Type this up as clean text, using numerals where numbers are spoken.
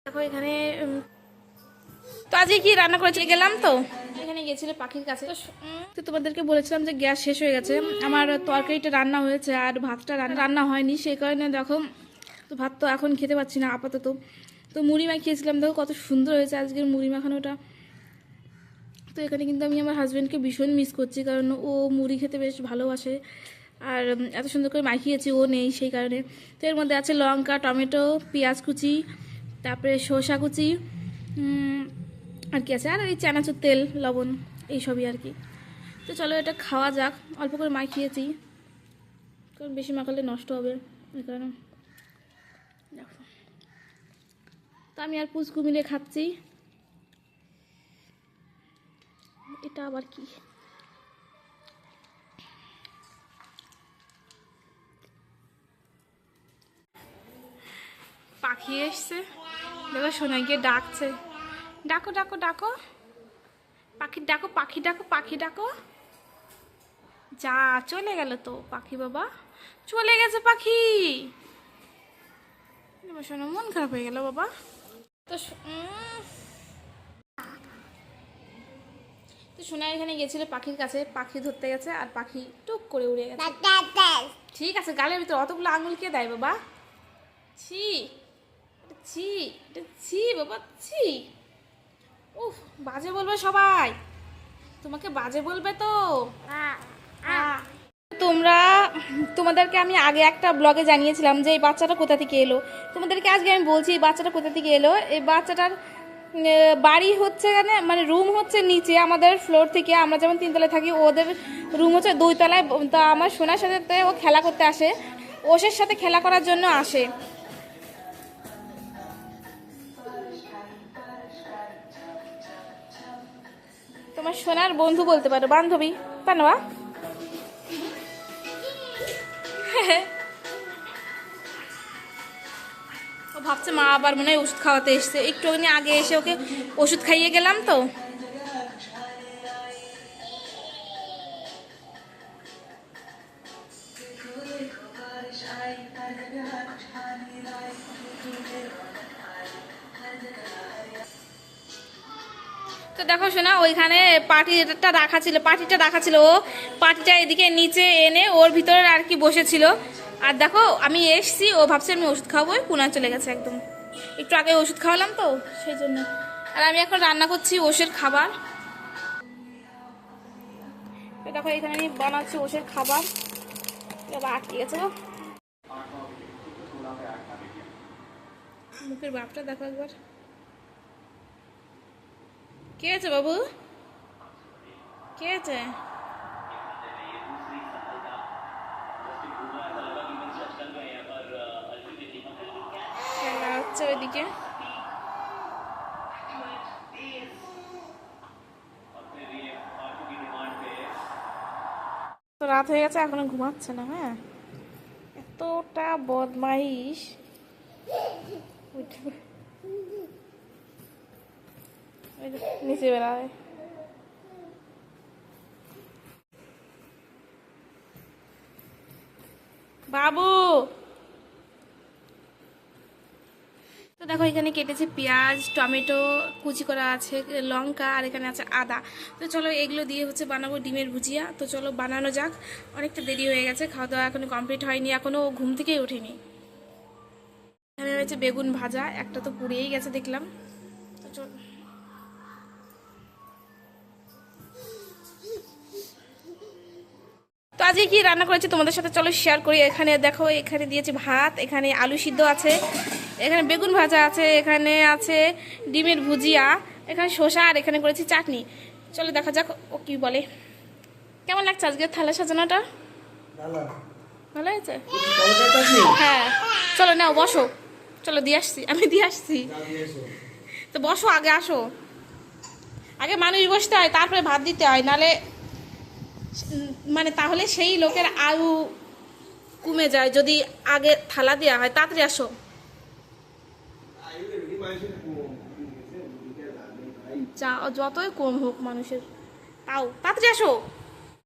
দেখো এখানে তো আজকে কি রান্না করেছি গেলাম তো এখানে গেছিল পাখির কাছে তো তোমাদেরকে বলেছিলাম যে গ্যাস শেষ হয়ে গেছে। আমার তরকারিটা রান্না হয়েছে আর ভাতটা রান্না হয়নি, সেই কারণে দেখো তো ভাত তো এখন খেতে পাচ্ছি না আপাতত। তো মুড়ি মাখিয়েছিলাম, দেখো কত সুন্দর হয়েছে আজকের মুড়ি মাখানোটা। তো এখানে কিন্তু আমি আমার হাজব্যান্ডকে ভীষণ মিস করছি, কারণ ও মুড়ি খেতে বেশ ভালোবাসে আর এত সুন্দর করে মাখিয়েছি, ও নেই সেই কারণে। তো এর মধ্যে আছে লঙ্কা, টমেটো, পেঁয়াজ কুচি, তারপরে শসা কুচি, আর কি আছে, আর এই চানাচুর তেল, লবণ, এইসবই আর কি। তো চলো এটা খাওয়া যাক। অল্প করে মাখিয়েছি কারণ বেশি মাখালে নষ্ট হবে এই কারণে। দেখো তো আমি আর পুচকু মিলে খাচ্ছি। এটা আবার কি, পাখি এসছে, দেখো সোনাইকে ডাকছে, ডাকো ডাকো ডাকো পাখি ডাকো, পাখি ডাকো, পাখি ডাকো। যা চলে গেল তো পাখি, বাবা চলে গেছে পাখি। শোনো মন খারাপ হয়ে গেল বাবা। তো তো সোনা এখানে গেছিল পাখির কাছে, পাখি ধরতে গেছে আর পাখি টুক করে উড়ে গেছে। ঠিক আছে, গালের ভিতরে অতগুলো আঙুল কে দেয় বাবা? ছি ছি, এটা ছি বাবা, ছি। উফ, বাজে বলবে সবাই, তোমাকে বাজে বলবে তো। তোমাদেরকে আমি আগে একটা ব্লগে জানিয়েছিলাম যে এই বাচ্চাটা কোথা থেকে এলো। তোমাদেরকে আজকে আমি বলছি এই বাচ্চাটা কোথা থেকে এলো। এই বাচ্চাটার বাড়ি হচ্ছে মানে রুম হচ্ছে নিচে আমাদের ফ্লোর থেকে, আমরা যেমন 3 তলায় থাকি, ওদের রুম হচ্ছে 2 তলায়। তা আমার সোনার সাথে ও খেলা করতে আসে, ওষের সাথে খেলা করার জন্য আসে। তোমার সোনার বন্ধু বলতে পারো, বান্ধবী পানোয়া। ও ভাবছে মা আবার মনে হয় ওষুধ খাওয়াতে এসছে, একটু আগে এসে ওকে ওষুধ খাইয়ে গেলাম তো। তো দেখো শোনা, ওইখানে পাটিটা রাখা ছিল, ও পাটিটা এদিকে নিচে এনে ওর ভিতরে আর কি বসেছিল। আর দেখো আমি এসছি, ও ভাবছে আমি ওষুধ খাওয়াবো, পুনা চলে গেছে একদম। একটু আগে ওষুধ খাওয়ালাম তো সেই জন্য। আর আমি এখন রান্না করছি ওষের খাবার। তো দেখো এখানে আমি বানাচ্ছি ওষের খাবার। এবার আটকে গেছে গো, মুখের ভাবটা দেখো একবার। কে আছে বাবু, কে আছে? খেলা হচ্ছে ওইদিকে। তো রাত হয়ে গেছে, এখনো ঘুমাচ্ছে না। হ্যাঁ, এতটা বদমাইশ। নিচে বেড়ায়। বাবু তো দেখো এখানে কেটেছে পেঁয়াজ, টমেটো কুচি করা আছে, লঙ্কা, আর এখানে আছে আদা। তো চলো এগুলো দিয়ে হচ্ছে বানাবো ডিমের ভুজিয়া। তো চলো বানানো যাক, অনেকটা দেরি হয়ে গেছে, খাওয়া দাওয়া এখনো কমপ্লিট হয়নি, এখনো ঘুম থেকেই ওঠেনি। এখানে হয়েছে বেগুন ভাজা, একটা তো পুড়িয়েই গেছে দেখলাম। তো চলো তো আজকে কি রান্না করেছি তোমাদের সাথে চলো শেয়ার করি। এখানে দেখো, এখানে দিয়েছি ভাত, এখানে আলু সিদ্ধ আছে, এখানে বেগুন ভাজা আছে, এখানে আছে ডিমের ভুজিয়া, এখানে শসা, আর এখানে করেছি চাটনি। চলো দেখা যাক ও কি বলে। কেমন লাগছে আজকে থালা সাজানোটা? ভালো হয়েছে? হ্যাঁ চলো নাও বসো, চলো দিয়ে আসছি, আমি দিয়ে আসছি। তো বসো, আগে আসো, আগে মানুষ বসতে হয় তারপরে ভাত দিতে হয়, নালে মানে তাহলে সেই লোকের আয়ু কমে যায় যদি আগে থালা দেওয়া হয়। তাড়াতাড়ি আসো। যা যতই কম হোক মানুষের, তাও তাড়াতাড়ি আসো।